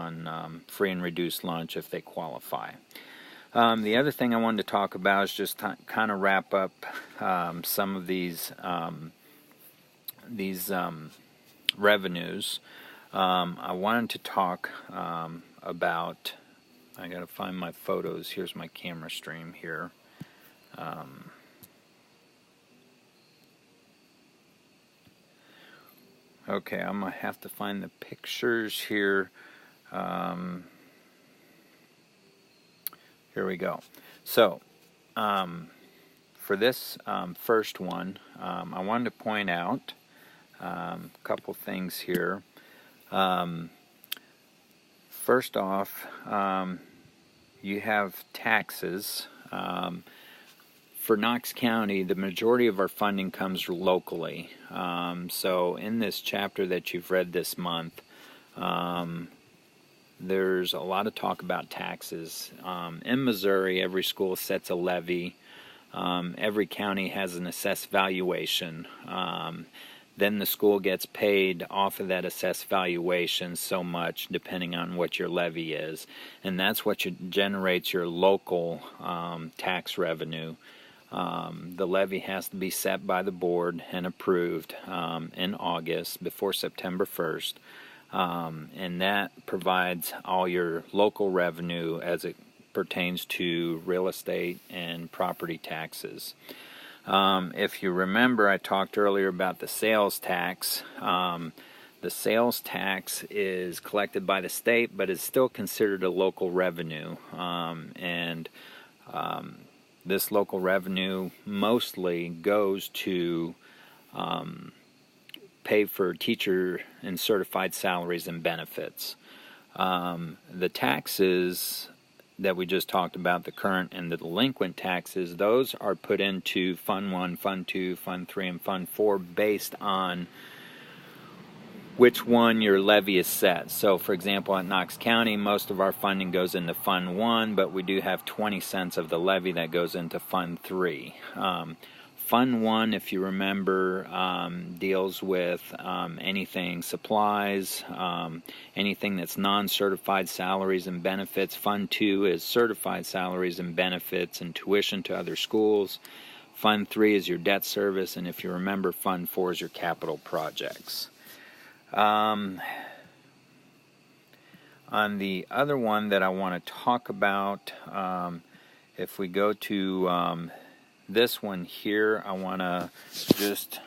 on free and reduced lunch if they qualify. The other thing I wanted to talk about is just kind of wrap up some of these revenues. I wanted to talk about, I got to find my photos. Here's my camera stream here. Okay, I'm going to have to find the pictures here. Here we go. So, for this first one, I wanted to point out a couple things here. First off, you have taxes. For Knox County, the majority of our funding comes locally. So in this chapter that you've read this month, there's a lot of talk about taxes. In Missouri, every school sets a levy. Every county has an assessed valuation. Then the school gets paid off of that assessed valuation so much, depending on what your levy is. And that's what generates your local tax revenue. The levy has to be set by the board and approved in August before September 1st. And that provides all your local revenue as it pertains to real estate and property taxes. If you remember, I talked earlier about the sales tax. The sales tax is collected by the state, but is still considered a local revenue. This local revenue mostly goes to pay for teacher and certified salaries and benefits. The taxes that we just talked about, the current and the delinquent taxes, those are put into Fund 1, Fund 2, Fund 3, and Fund 4 based on which one your levy is set. So for example, at Knox County, most of our funding goes into Fund 1, but we do have 20 cents of the levy that goes into Fund 3. Fund 1, if you remember, deals with anything supplies, anything that's non-certified salaries and benefits. Fund 2 is certified salaries and benefits and tuition to other schools. Fund 3 is your debt service, and if you remember, Fund 4 is your capital projects. On the other one that I want to talk about, if we go to this one here, I want to just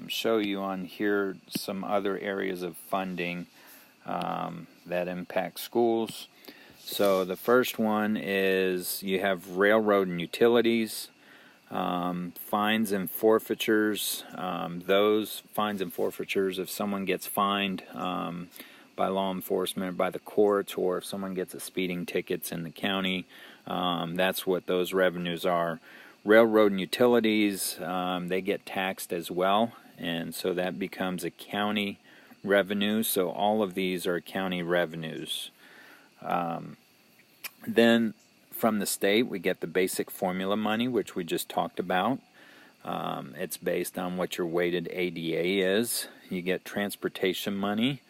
show you on here some other areas of funding that impact schools. So the first one is you have railroad and utilities, fines and forfeitures. Those fines and forfeitures, if someone gets fined by law enforcement or by the courts, or if someone gets a speeding tickets in the county, that's what those revenues are. Railroad and utilities, they get taxed as well, and so that becomes a county revenue. So all of these are county revenues. Then from the state, we get the basic formula money, which we just talked about. It's based on what your weighted ADA is. You get transportation money,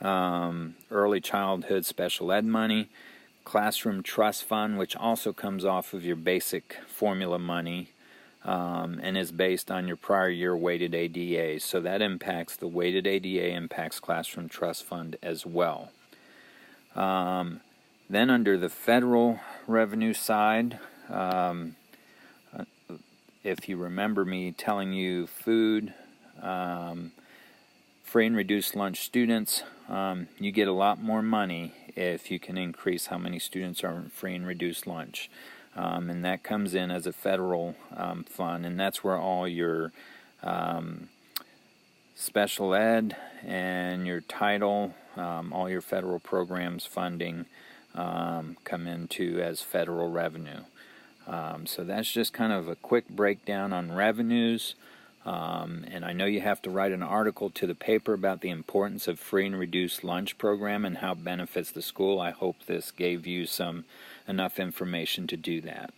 early childhood special ed money, classroom trust fund, which also comes off of your basic formula money and is based on your prior year weighted ADA. So that impacts the weighted ADA, impacts classroom trust fund as well. Then under the federal revenue side, if you remember me telling you food, free and reduced lunch students, you get a lot more money if you can increase how many students are in free and reduced lunch. And that comes in as a federal fund, and that's where all your special ed and your title, all your federal programs funding come into as federal revenue. So that's just kind of a quick breakdown on revenues. And I know you have to write an article to the paper about the importance of free and reduced lunch program and how it benefits the school. I hope this gave you enough information to do that.